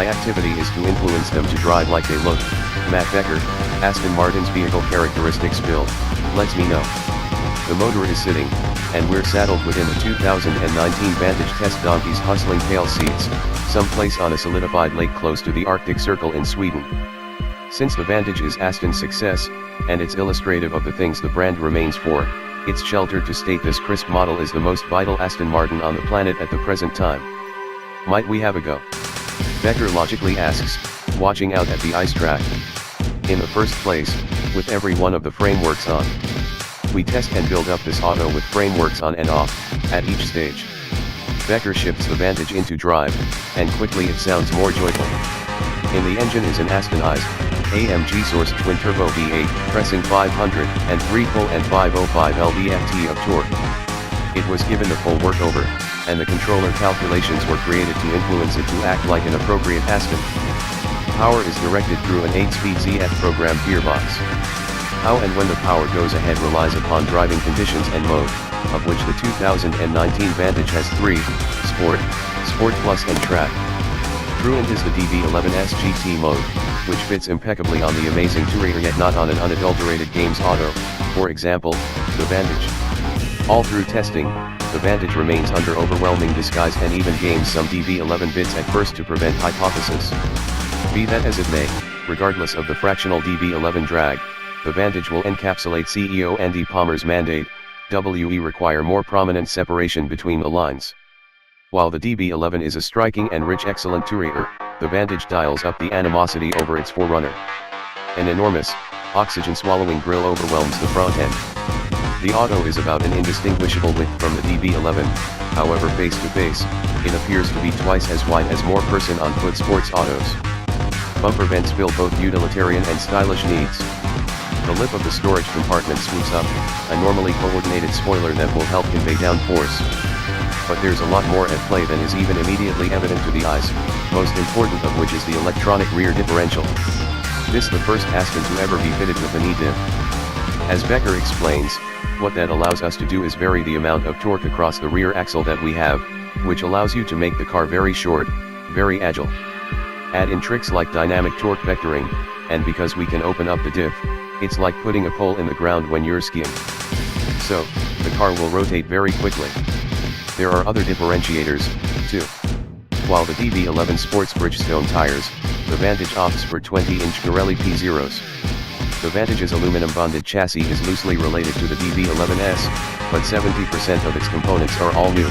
My activity is to influence them to drive like they look. Matt Becker, Aston Martin's vehicle characteristics build, lets me know. The motor is sitting, and we're saddled within the 2019 Vantage test donkeys hustling pale seats, someplace on a solidified lake close to the Arctic Circle in Sweden. Since the Vantage is Aston's success, and it's illustrative of the things the brand remains for, it's sheltered to state this crisp model is the most vital Aston Martin on the planet at the present time. Might we have a go? Becker logically asks, watching out at the ice track. In the first place, with every one of the frameworks on. We test and build up this auto with frameworks on and off, at each stage. Becker shifts the Vantage into drive, and quickly it sounds more joyful. In the engine is an Aston-ized, AMG-sourced twin-turbo V8, pressing 503 pole and 505 lb-ft of torque. It was given the full workover, and the controller calculations were created to influence it to act like an appropriate Aston. Power is directed through an 8-speed ZF programmed gearbox. How and when the power goes ahead relies upon driving conditions and mode, of which the 2019 Vantage has 3, Sport, Sport Plus and Track. Truant is the DB11S GT mode, which fits impeccably on the amazing Tourer yet not on an unadulterated games auto, for example, the Vantage. All through testing, the Vantage remains under overwhelming disguise and even gains some DB11 bits at first to prevent hypothesis. Be that as it may, regardless of the fractional DB11 drag, the Vantage will encapsulate CEO Andy Palmer's mandate, WE require more prominent separation between the lines. While the DB11 is a striking and rich excellent tourer, the Vantage dials up the animosity over its forerunner. An enormous, oxygen-swallowing grille overwhelms the front end. The auto is about an indistinguishable width from the DB11, however face to face, it appears to be twice as wide as more person-on-foot sports autos. Bumper vents fill both utilitarian and stylish needs. The lip of the storage compartment swoops up, a normally coordinated spoiler that will help convey downforce. But there's a lot more at play than is even immediately evident to the eyes, most important of which is the electronic rear differential. This the first Aston to ever be fitted with an e-diff. As Becker explains, what that allows us to do is vary the amount of torque across the rear axle that we have, which allows you to make the car very short, very agile. Add in tricks like dynamic torque vectoring, and because we can open up the diff, it's like putting a pole in the ground when you're skiing. So, the car will rotate very quickly. There are other differentiators, too. While the DB11 sports Bridgestone tires, the Vantage opts for 20-inch Pirelli P0s. The Vantage's aluminum-bonded chassis is loosely related to the DB11S, but 70% of its components are all new.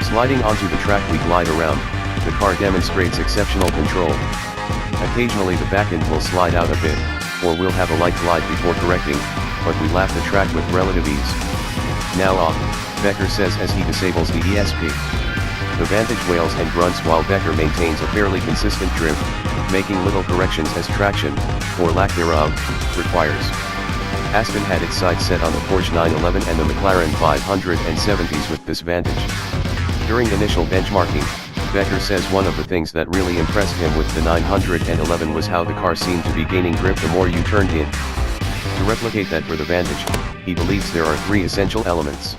Sliding onto the track we glide around, the car demonstrates exceptional control. Occasionally the back end will slide out a bit, or we'll have a light glide before correcting, but we lap the track with relative ease. Now off, Becker says as he disables the ESP. The Vantage wails and grunts while Becker maintains a fairly consistent trim, making little corrections as traction, or lack thereof, requires. Aston had its sights set on the Porsche 911 and the McLaren 570s with this Vantage. During initial benchmarking, Becker says one of the things that really impressed him with the 911 was how the car seemed to be gaining grip the more you turned in. To replicate that for the Vantage, he believes there are 3 essential elements.